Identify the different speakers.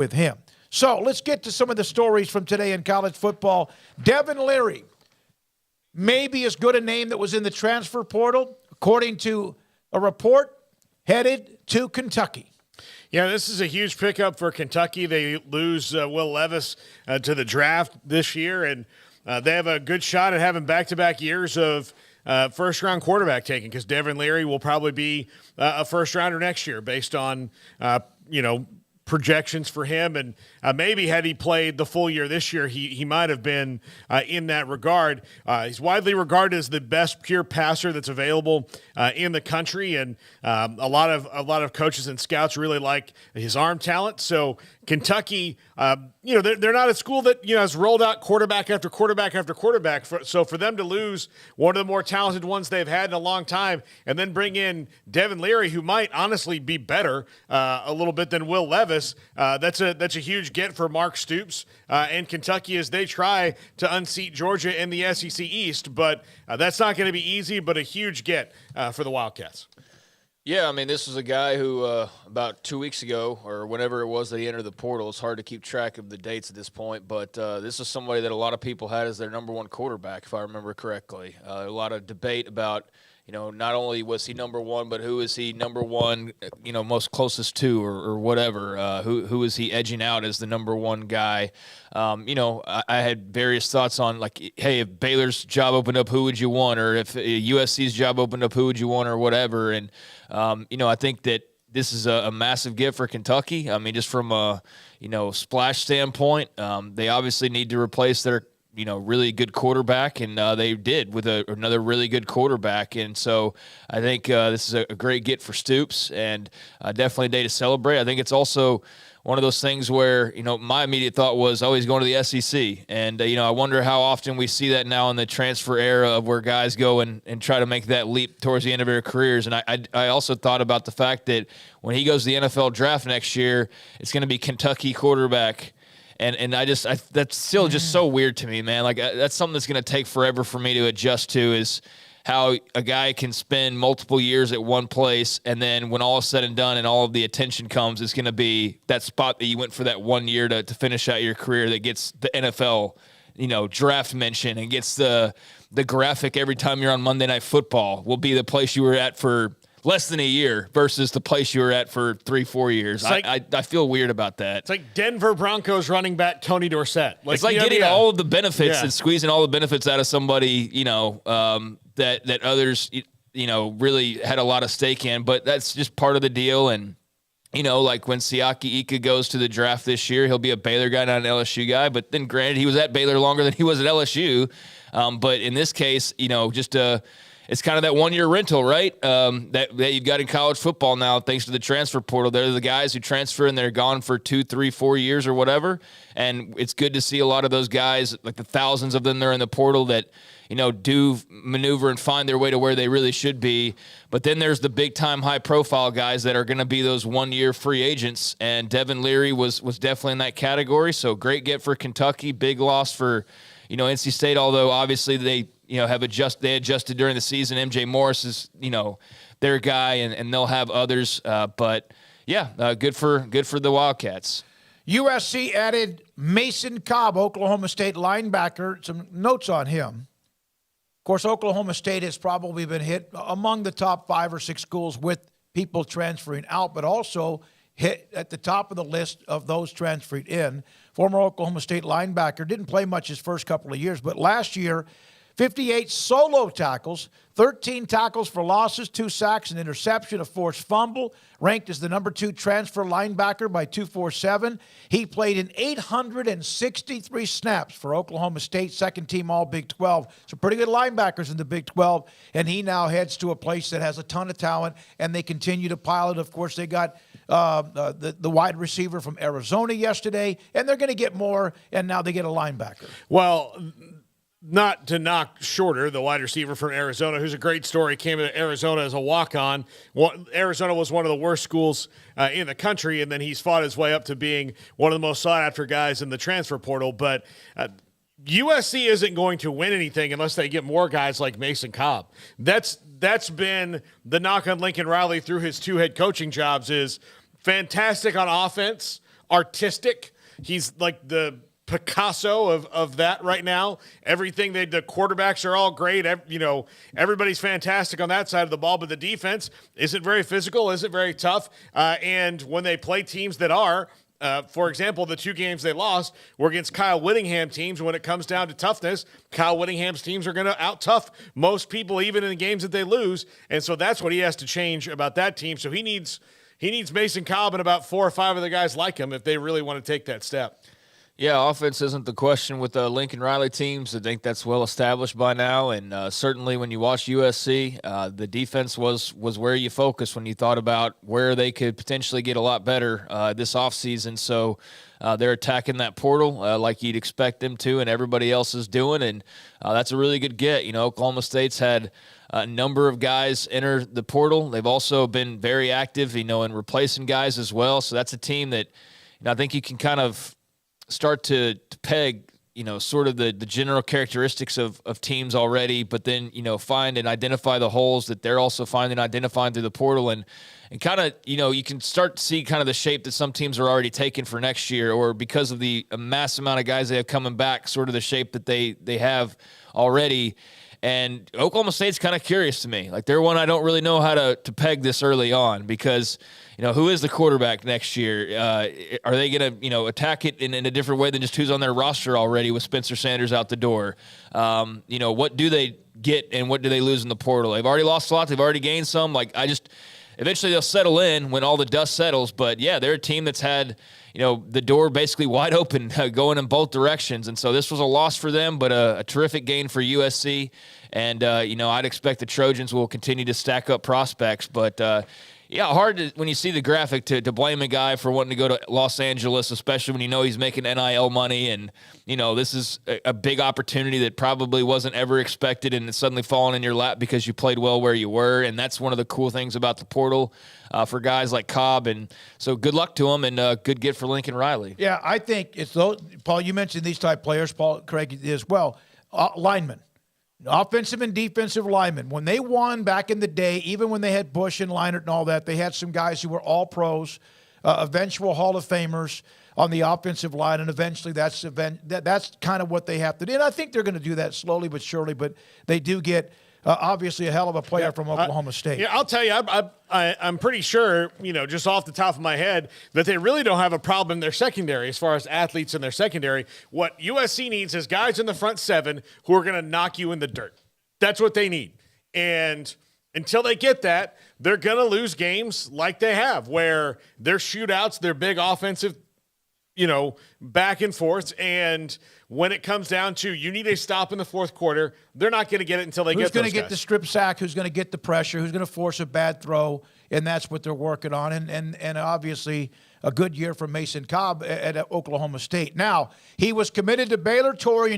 Speaker 1: with him. So let's get to some of the stories from today in college football. Devin Leary, maybe as good a name that was in the transfer portal, according to a report, headed to Kentucky.
Speaker 2: Yeah, this is a huge pickup for Kentucky. They lose Will Levis to the draft this year, and they have a good shot at having back-to-back years of first-round quarterback taken, because Devin Leary will probably be a first-rounder next year based on, projections for him. And maybe had he played the full year this year, he might have been in that regard. He's widely regarded as the best pure passer that's available in the country, and a lot of coaches and scouts really like his arm talent. So Kentucky, they're not a school that has rolled out quarterback after quarterback after quarterback. So for them to lose one of the more talented ones they've had in a long time, and then bring in Devin Leary, who might honestly be better a little bit than Will Levis, that's a huge get for Mark Stoops and Kentucky as they try to unseat Georgia in the SEC East. But that's not going to be easy, but a huge get for the Wildcats.
Speaker 3: Yeah, I mean, this was a guy who about 2 weeks ago, or whenever it was that he entered the portal, it's hard to keep track of the dates at this point, but this is somebody that a lot of people had as their number one quarterback, if I remember correctly. A lot of debate about, not only was he number one, but who is he number one, most closest to, or whatever. Who is he edging out as the number one guy? I had various thoughts on, like, hey, if Baylor's job opened up, who would you want? Or if USC's job opened up, who would you want, or whatever. And, I think that this is a massive gift for Kentucky. I mean, just from a, splash standpoint, they obviously need to replace their really good quarterback, and they did with another really good quarterback. And so I think this is a great get for Stoops, and definitely a day to celebrate. I think it's also one of those things where, my immediate thought was, oh, he's going to the SEC. And, I wonder how often we see that now in the transfer era of where guys go and try to make that leap towards the end of their careers. And I also thought about the fact that when he goes to the NFL draft next year, it's going to be Kentucky quarterback. And that's still just so weird to me, man. Like, that's something that's going to take forever for me to adjust to, is how a guy can spend multiple years at one place, and then when all is said and done and all of the attention comes, it's going to be that spot that you went for that 1 year to finish out your career that gets the NFL, draft mention, and gets the graphic every time you're on Monday Night Football will be the place you were at for less than a year versus the place you were at for 3-4 years. I feel weird about that.
Speaker 2: It's like Denver Broncos running back Tony Dorsett.
Speaker 3: It's like getting all of the benefits and squeezing all the benefits out of somebody, that others, really had a lot of stake in. But that's just part of the deal. And, like when Siaki Ika goes to the draft this year, he'll be a Baylor guy, not an LSU guy. But then granted, he was at Baylor longer than he was at LSU. But in this case, it's kind of that 1 year rental, right? That you've got in college football now, thanks to the transfer portal. They're the guys who transfer and they're gone for 2, 3, 4 years or whatever. And it's good to see a lot of those guys, like the thousands of them that are in the portal, that, do maneuver and find their way to where they really should be. But then there's the big time, high profile guys that are going to be those 1 year free agents. And Devin Leary was definitely in that category. So great get for Kentucky, big loss for, NC State, although obviously they adjusted during the season. MJ Morris is, their guy, and they'll have others. But good for the Wildcats.
Speaker 1: USC added Mason Cobb, Oklahoma State linebacker. Some notes on him. Of course, Oklahoma State has probably been hit among the top 5 or 6 schools with people transferring out, but also hit at the top of the list of those transferring in. Former Oklahoma State linebacker, didn't play much his first couple of years, but last year, 58 solo tackles, 13 tackles for losses, 2 sacks, an interception, a forced fumble, ranked as the number 2 transfer linebacker by 247. He played in 863 snaps for Oklahoma State, second team all Big 12. Some pretty good linebackers in the Big 12, and he now heads to a place that has a ton of talent, and they continue to pile it. Of course, they got the wide receiver from Arizona yesterday, and they're going to get more, and now they get a linebacker.
Speaker 2: Well, not to knock Shorter, the wide receiver from Arizona, who's a great story, came to Arizona as a walk-on. Arizona was one of the worst schools in the country, and then he's fought his way up to being one of the most sought-after guys in the transfer portal. But USC isn't going to win anything unless they get more guys like Mason Cobb. That's been the knock on Lincoln Riley through his 2 head coaching jobs, is fantastic on offense, artistic. He's like the Picasso of that right now. Everything the quarterbacks are all great. Everybody's fantastic on that side of the ball, but the defense isn't very physical, isn't very tough. And when they play teams that are, for example, the 2 games they lost were against Kyle Whittingham teams. When it comes down to toughness, Kyle Whittingham's teams are going to out-tough most people, even in the games that they lose. And so that's what he has to change about that team. So he needs Mason Cobb and about 4 or 5 of the guys like him if they really want to take that step.
Speaker 3: Yeah, offense isn't the question with the Lincoln Riley teams. I think that's well established by now, and certainly when you watch USC, the defense was where you focused when you thought about where they could potentially get a lot better this offseason. So they're attacking that portal like you'd expect them to, and everybody else is doing, and that's a really good get. Oklahoma State's had a number of guys enter the portal. They've also been very active, in replacing guys as well. So that's a team that I think you can kind of start to peg, sort of the general characteristics of teams already, but then, find and identify the holes that they're also finding, identifying through the portal, and kind of, you can start to see kind of the shape that some teams are already taking for next year, or because of the mass amount of guys they have coming back, sort of the shape that they have already. And Oklahoma State's kind of curious to me. Like, they're one I don't really know how to peg this early on, because, who is the quarterback next year? Are they going to, attack it in a different way than just who's on their roster already with Spencer Sanders out the door? What do they get and what do they lose in the portal? They've already lost a lot. They've already gained some. Eventually they'll settle in when all the dust settles. But, yeah, they're a team that's had, the door basically wide open going in both directions. And so this was a loss for them, but a terrific gain for USC. And, I'd expect the Trojans will continue to stack up prospects. But, hard to, when you see the graphic to blame a guy for wanting to go to Los Angeles, especially when he's making NIL money. And, this is a big opportunity that probably wasn't ever expected, and it's suddenly fallen in your lap because you played well where you were. And that's one of the cool things about the portal for guys like Cobb. And so good luck to him, and good get for Lincoln Riley.
Speaker 1: Yeah, I think it's those, Paul, you mentioned these type players, Paul, Craig as well, linemen. Offensive and defensive linemen. When they won back in the day, even when they had Bush and Leinart and all that, they had some guys who were all pros, eventual Hall of Famers on the offensive line, and eventually that's kind of what they have to do. And I think they're going to do that slowly but surely, but they do get obviously a hell of a player from Oklahoma State.
Speaker 2: Yeah, I'll tell you, I'm pretty sure, just off the top of my head, that they really don't have a problem in their secondary as far as athletes in their secondary. What USC needs is guys in the front 7 who are going to knock you in the dirt. That's what they need. And until they get that, they're going to lose games like they have, where they're shootouts, they're big offensive, back and forth. And when it comes down to you need a stop in the fourth quarter, they're not going to get it until they get those guys.
Speaker 1: Who's going to get the strip sack? Who's going to get the pressure? Who's going to force a bad throw? And that's what they're working on. And obviously a good year for Mason Cobb at Oklahoma State. Now, he was committed to Baylor, Torrey,